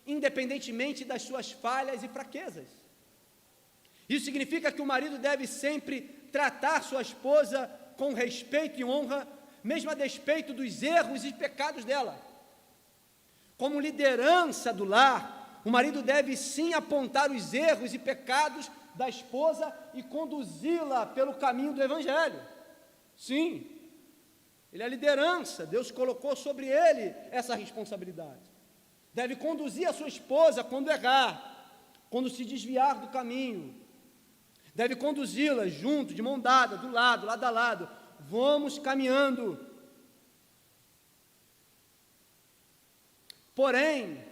independentemente das suas falhas e fraquezas. Isso significa que o marido deve sempre tratar sua esposa com respeito e honra, mesmo a despeito dos erros e pecados dela. Como liderança do lar, o marido deve sim apontar os erros e pecados da esposa e conduzi-la pelo caminho do Evangelho. Sim, ele é a liderança, Deus colocou sobre ele essa responsabilidade. Deve conduzir a sua esposa quando errar, quando se desviar do caminho. Deve conduzi-la junto, de mão dada, do lado, lado a lado. Vamos caminhando. Porém,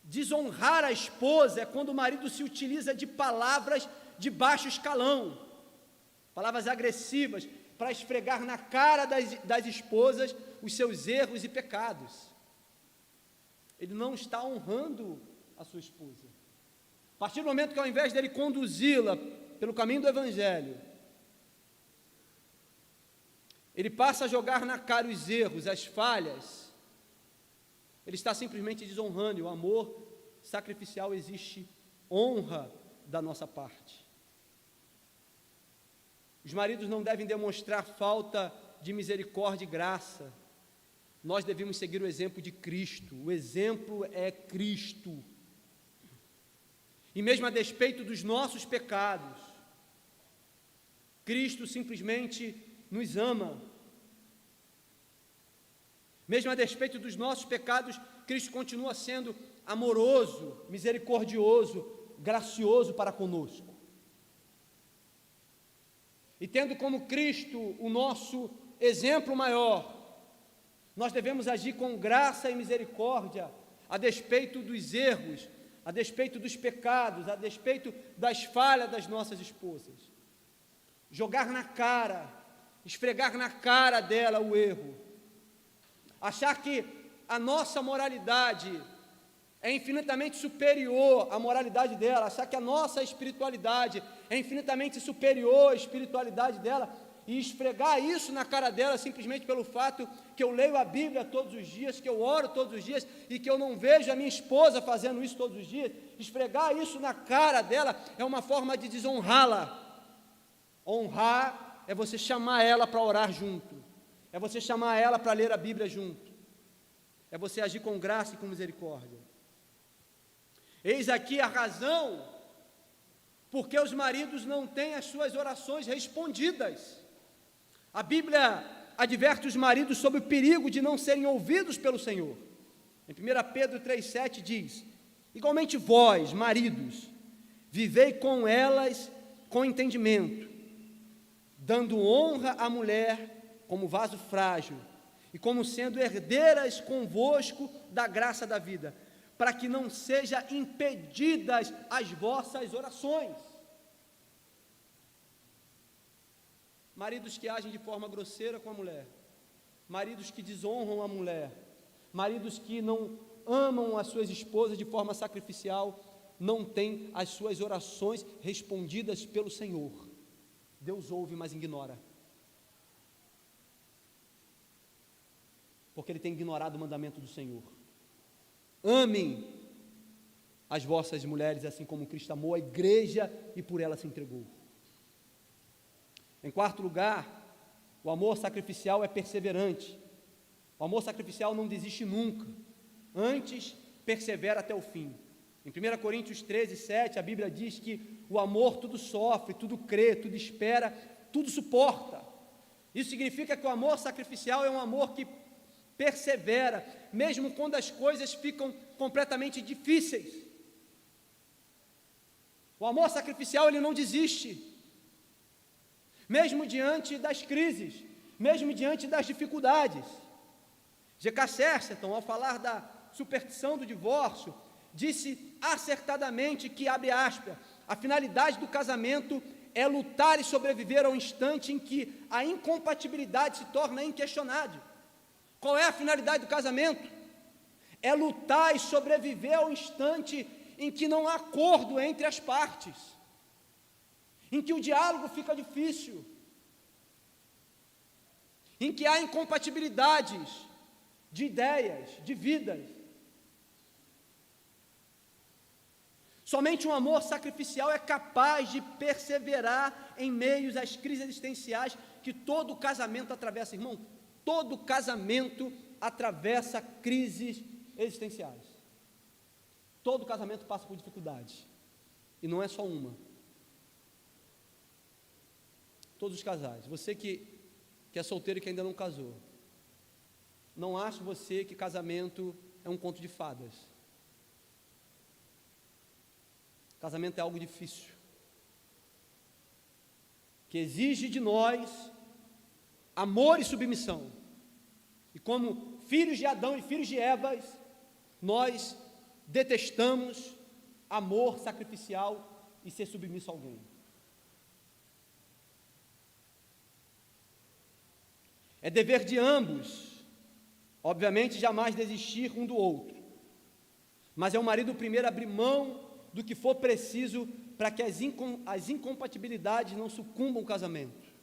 desonrar a esposa é quando o marido se utiliza de palavras de baixo escalão, palavras agressivas, para esfregar na cara das esposas os seus erros e pecados. Ele não está honrando a sua esposa. A partir do momento que, ao invés dele conduzi-la pelo caminho do Evangelho, ele passa a jogar na cara os erros, as falhas, ele está simplesmente desonrando. E o amor sacrificial existe honra da nossa parte. Os maridos não devem demonstrar falta de misericórdia e graça. Nós devemos seguir o exemplo de Cristo. O exemplo é Cristo. E mesmo a despeito dos nossos pecados, Cristo simplesmente nos ama. Mesmo a despeito dos nossos pecados, Cristo continua sendo amoroso, misericordioso, gracioso para conosco. E tendo como Cristo o nosso exemplo maior, nós devemos agir com graça e misericórdia, a despeito dos erros, a despeito dos pecados, a despeito das falhas das nossas esposas. Jogar na cara, esfregar na cara dela o erro, achar que a nossa moralidade é infinitamente superior à moralidade dela, achar que a nossa espiritualidade é infinitamente superior à espiritualidade dela, e esfregar isso na cara dela simplesmente pelo fato que eu leio a Bíblia todos os dias, que eu oro todos os dias, e que eu não vejo a minha esposa fazendo isso todos os dias. Esfregar isso na cara dela é uma forma de desonrá-la. Honrar é você chamar ela para orar junto, é você chamar ela para ler a Bíblia junto, é você agir com graça e com misericórdia. Eis aqui a razão porque os maridos não têm as suas orações respondidas. A Bíblia adverte os maridos sobre o perigo de não serem ouvidos pelo Senhor. Em 1 Pedro 3,7 diz: igualmente vós, maridos, vivei com elas com entendimento, dando honra à mulher como vaso frágil, e como sendo herdeiras convosco da graça da vida, para que não sejam impedidas as vossas orações. Maridos que agem de forma grosseira com a mulher, maridos que desonram a mulher, maridos que não amam as suas esposas de forma sacrificial, não tem as suas orações respondidas pelo Senhor. Deus ouve, mas ignora. Porque ele tem ignorado o mandamento do Senhor. Amem as vossas mulheres, assim como Cristo amou a igreja e por ela se entregou. Em quarto lugar, o amor sacrificial é perseverante. O amor sacrificial não desiste nunca. Antes, persevera até o fim. Em 1 Coríntios 13, 7, a Bíblia diz que o amor tudo sofre, tudo crê, tudo espera, tudo suporta. Isso significa que o amor sacrificial é um amor que persevera, mesmo quando as coisas ficam completamente difíceis. O amor sacrificial, ele não desiste. Mesmo diante das crises, mesmo diante das dificuldades. G.K. Chesterton, ao falar da superstição do divórcio, disse acertadamente que, abre aspas, a finalidade do casamento é lutar e sobreviver ao instante em que a incompatibilidade se torna inquestionável. Qual é a finalidade do casamento? É lutar e sobreviver ao instante em que não há acordo entre as partes, em que o diálogo fica difícil, em que há incompatibilidades de ideias, de vidas. Somente um amor sacrificial é capaz de perseverar em meio às crises existenciais que todo casamento atravessa, irmão. Todo casamento atravessa crises existenciais. Todo casamento passa por dificuldades. E não é só uma. Todos os casais. Você que é solteiro e que ainda não casou, não ache você que casamento é um conto de fadas. Casamento é algo difícil, que exige de nós amor e submissão. E como filhos de Adão e filhos de Eva, nós detestamos amor sacrificial e ser submisso a alguém. É dever de ambos, obviamente, jamais desistir um do outro, mas é o marido primeiro abrir mão do que for preciso para que as incompatibilidades não sucumbam ao casamento.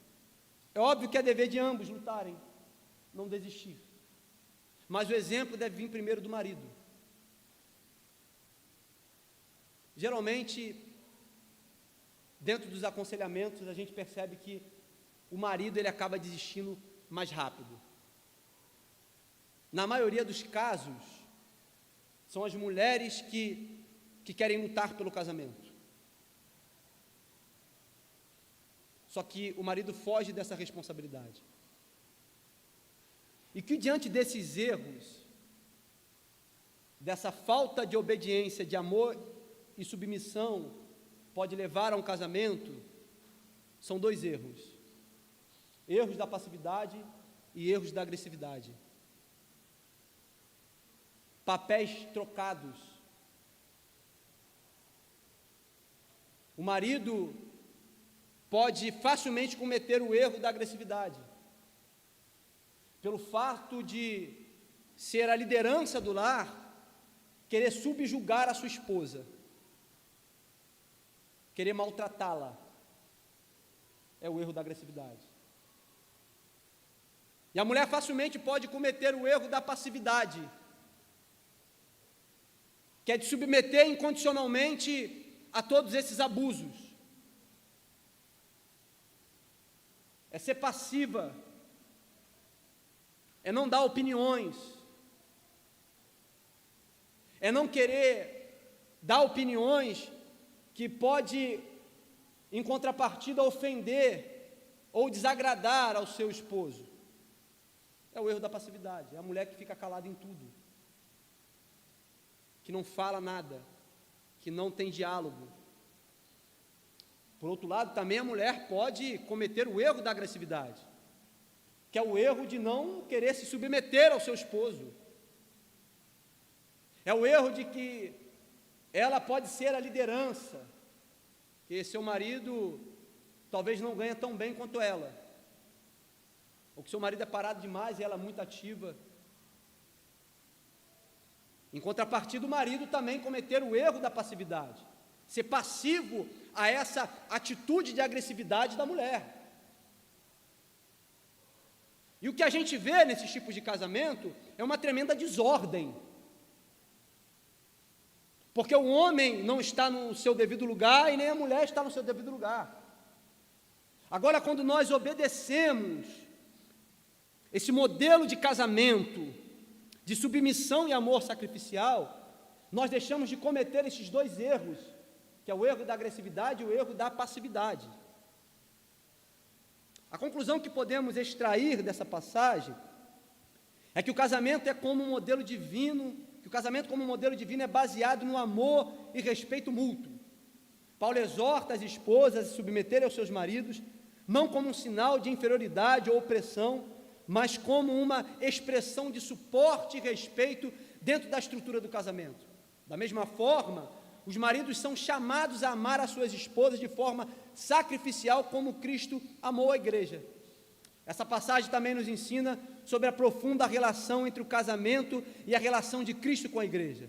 É óbvio que é dever de ambos lutarem, não desistir, mas o exemplo deve vir primeiro do marido. Geralmente, dentro dos aconselhamentos, a gente percebe que o marido ele acaba desistindo mais rápido. Na maioria dos casos, são as mulheres que querem lutar pelo casamento. Só que o marido foge dessa responsabilidade. E que diante desses erros, dessa falta de obediência, de amor e submissão, pode levar a um casamento, são dois erros. Erros da passividade e erros da agressividade. Papéis trocados. O marido pode facilmente cometer o erro da agressividade, pelo fato de ser a liderança do lar, querer subjugar a sua esposa, querer maltratá-la, é o erro da agressividade. E a mulher facilmente pode cometer o erro da passividade, que é de submeter incondicionalmente a todos esses abusos. É ser passiva, é não dar opiniões, é não querer dar opiniões que pode, em contrapartida, ofender ou desagradar ao seu esposo. É o erro da passividade, é a mulher que fica calada em tudo, que não fala nada, que não tem diálogo. Por outro lado, também a mulher pode cometer o erro da agressividade, que é o erro de não querer se submeter ao seu esposo. É o erro de que ela pode ser a liderança, que seu marido talvez não ganhe tão bem quanto ela, ou que seu marido é parado demais e ela é muito ativa. Em contrapartida, o marido também cometer o erro da passividade, ser passivo a essa atitude de agressividade da mulher. E o que a gente vê nesses tipos de casamento é uma tremenda desordem. Porque o homem não está no seu devido lugar e nem a mulher está no seu devido lugar. Agora, quando nós obedecemos esse modelo de casamento, de submissão e amor sacrificial, nós deixamos de cometer esses dois erros, que é o erro da agressividade e o erro da passividade. A conclusão que podemos extrair dessa passagem é que o casamento é como um modelo divino, que o casamento como um modelo divino é baseado no amor e respeito mútuo. Paulo exorta as esposas a se submeterem aos seus maridos, não como um sinal de inferioridade ou opressão, mas como uma expressão de suporte e respeito dentro da estrutura do casamento. Da mesma forma, os maridos são chamados a amar as suas esposas de forma sacrificial, como Cristo amou a igreja. Essa passagem também nos ensina sobre a profunda relação entre o casamento e a relação de Cristo com a igreja.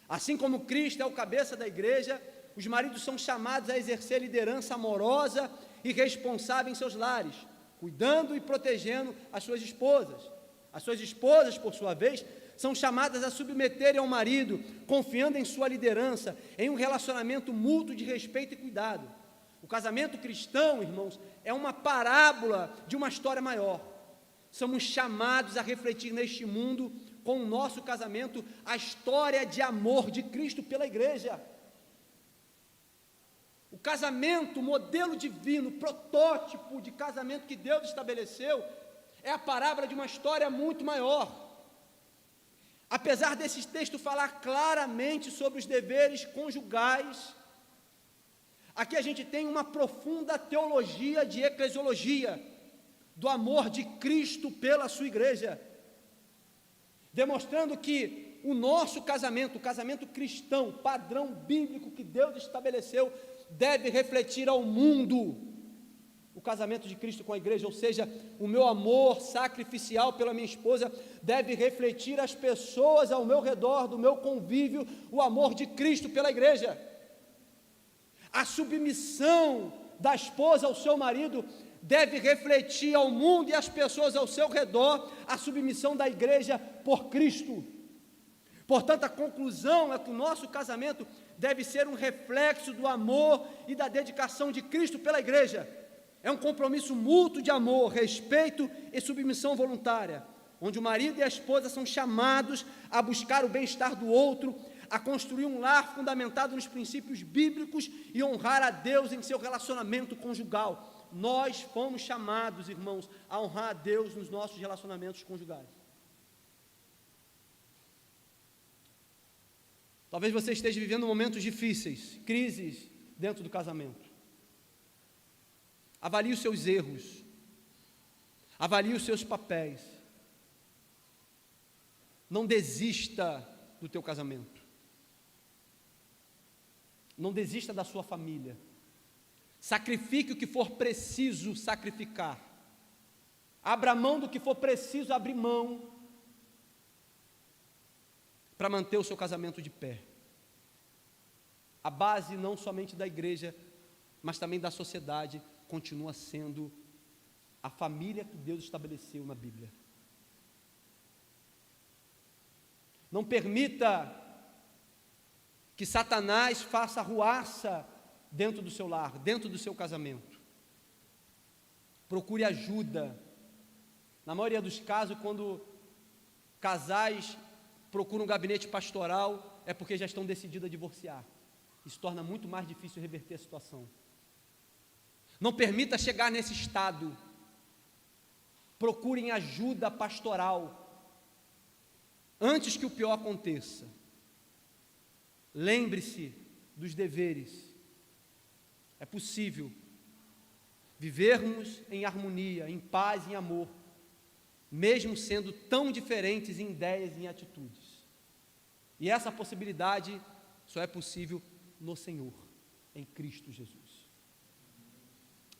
Assim como Cristo é o cabeça da igreja, os maridos são chamados a exercer liderança amorosa e responsável em seus lares, cuidando e protegendo as suas esposas. As suas esposas, por sua vez, são chamadas a submeterem ao marido, confiando em sua liderança, em um relacionamento mútuo de respeito e cuidado. O casamento cristão, irmãos, é uma parábola de uma história maior. Somos chamados a refletir neste mundo, com o nosso casamento, a história de amor de Cristo pela igreja. O casamento, modelo divino, protótipo de casamento que Deus estabeleceu, é a parábola de uma história muito maior. Apesar desse texto falar claramente sobre os deveres conjugais, aqui a gente tem uma profunda teologia de eclesiologia, do amor de Cristo pela sua igreja, demonstrando que o nosso casamento, o casamento cristão, padrão bíblico que Deus estabeleceu, deve refletir ao mundo o casamento de Cristo com a igreja, ou seja, o meu amor sacrificial pela minha esposa deve refletir às pessoas ao meu redor, do meu convívio, o amor de Cristo pela igreja. A submissão da esposa ao seu marido deve refletir ao mundo e às pessoas ao seu redor a submissão da igreja por Cristo. Portanto, a conclusão é que o nosso casamento deve ser um reflexo do amor e da dedicação de Cristo pela igreja. É um compromisso mútuo de amor, respeito e submissão voluntária, onde o marido e a esposa são chamados a buscar o bem-estar do outro, a construir um lar fundamentado nos princípios bíblicos e honrar a Deus em seu relacionamento conjugal. Nós fomos chamados, irmãos, a honrar a Deus nos nossos relacionamentos conjugais. Talvez você esteja vivendo momentos difíceis, crises dentro do casamento. Avalie os seus erros, avalie os seus papéis. Não desista do teu casamento. Não desista da sua família. Sacrifique o que for preciso sacrificar. Abra mão do que for preciso abrir mão para manter o seu casamento de pé. A base não somente da igreja, mas também da sociedade, continua sendo a família que Deus estabeleceu na Bíblia. Não permita que Satanás faça arruaça dentro do seu lar, dentro do seu casamento. Procure ajuda. Na maioria dos casos, quando casais procuram um gabinete pastoral, é porque já estão decididos a divorciar. Isso torna muito mais difícil reverter a situação. Não permita chegar nesse estado. Procurem ajuda pastoral antes que o pior aconteça. Lembre-se dos deveres. É possível vivermos em harmonia, em paz e em amor, mesmo sendo tão diferentes em ideias e em atitudes. E essa possibilidade só é possível no Senhor, em Cristo Jesus.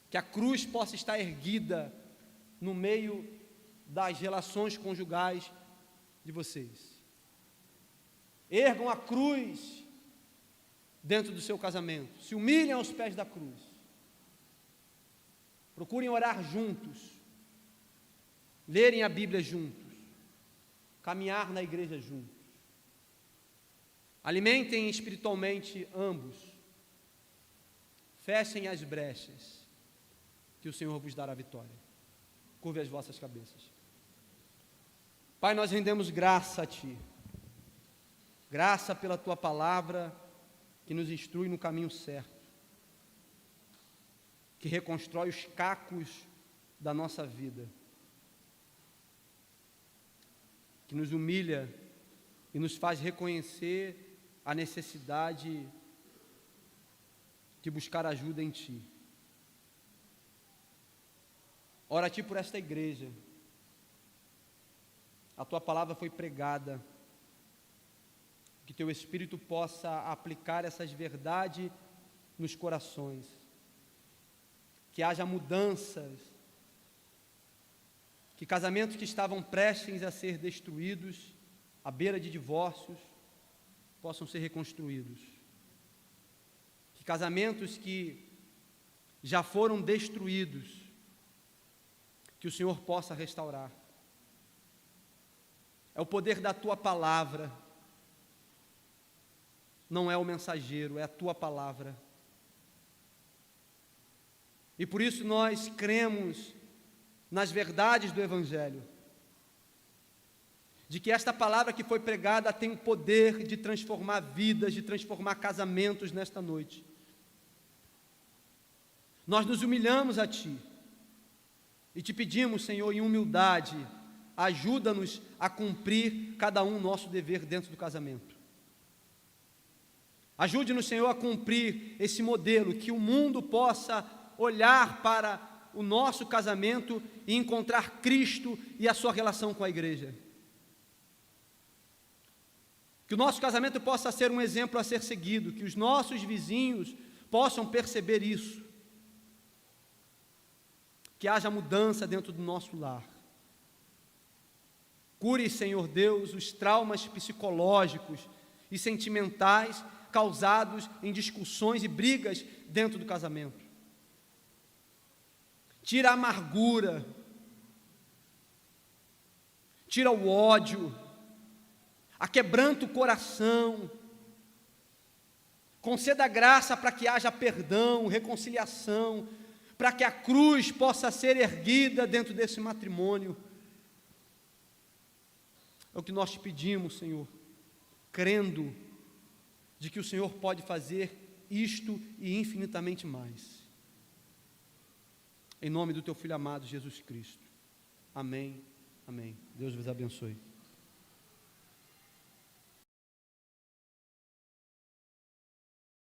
Que a cruz possa estar erguida no meio das relações conjugais de vocês. ergam a cruz dentro do seu casamento, se humilhem aos pés da cruz, procurem orar juntos, lerem a Bíblia juntos, caminhar na igreja juntos, alimentem espiritualmente ambos, fechem as brechas, que o Senhor vos dará a vitória. Curve as vossas cabeças. Pai, nós rendemos graça a Ti, graça pela Tua palavra, que nos instrui no caminho certo, que reconstrói os cacos da nossa vida, que nos humilha e nos faz reconhecer a necessidade de buscar ajuda em Ti. Ora a Ti por esta igreja. A Tua palavra foi pregada, que Teu Espírito possa aplicar essas verdades nos corações, que haja mudanças, que casamentos que estavam prestes a ser destruídos, à beira de divórcios, possam ser reconstruídos, que casamentos que já foram destruídos, que o Senhor possa restaurar. É o poder da Tua palavra, não é o mensageiro, é a Tua palavra. E por isso nós cremos nas verdades do Evangelho, de que esta palavra que foi pregada tem o poder de transformar vidas, de transformar casamentos nesta noite. Nós nos humilhamos a Ti e Te pedimos, Senhor, em humildade, ajuda-nos a cumprir cada um nosso dever dentro do casamento. Ajude-nos, Senhor, a cumprir esse modelo, que o mundo possa olhar para o nosso casamento e encontrar Cristo e a sua relação com a igreja. Que o nosso casamento possa ser um exemplo a ser seguido, que os nossos vizinhos possam perceber isso. Que haja mudança dentro do nosso lar. Cure, Senhor Deus, os traumas psicológicos e sentimentais causados em discussões e brigas dentro do casamento. Tira a amargura, tira o ódio, aquebranta o coração, conceda graça para que haja perdão, reconciliação, para que a cruz possa ser erguida dentro desse matrimônio. É o que nós te pedimos, Senhor, crendo de que o Senhor pode fazer isto e infinitamente mais. Em nome do Teu Filho amado, Jesus Cristo. Amém, amém. Deus vos abençoe.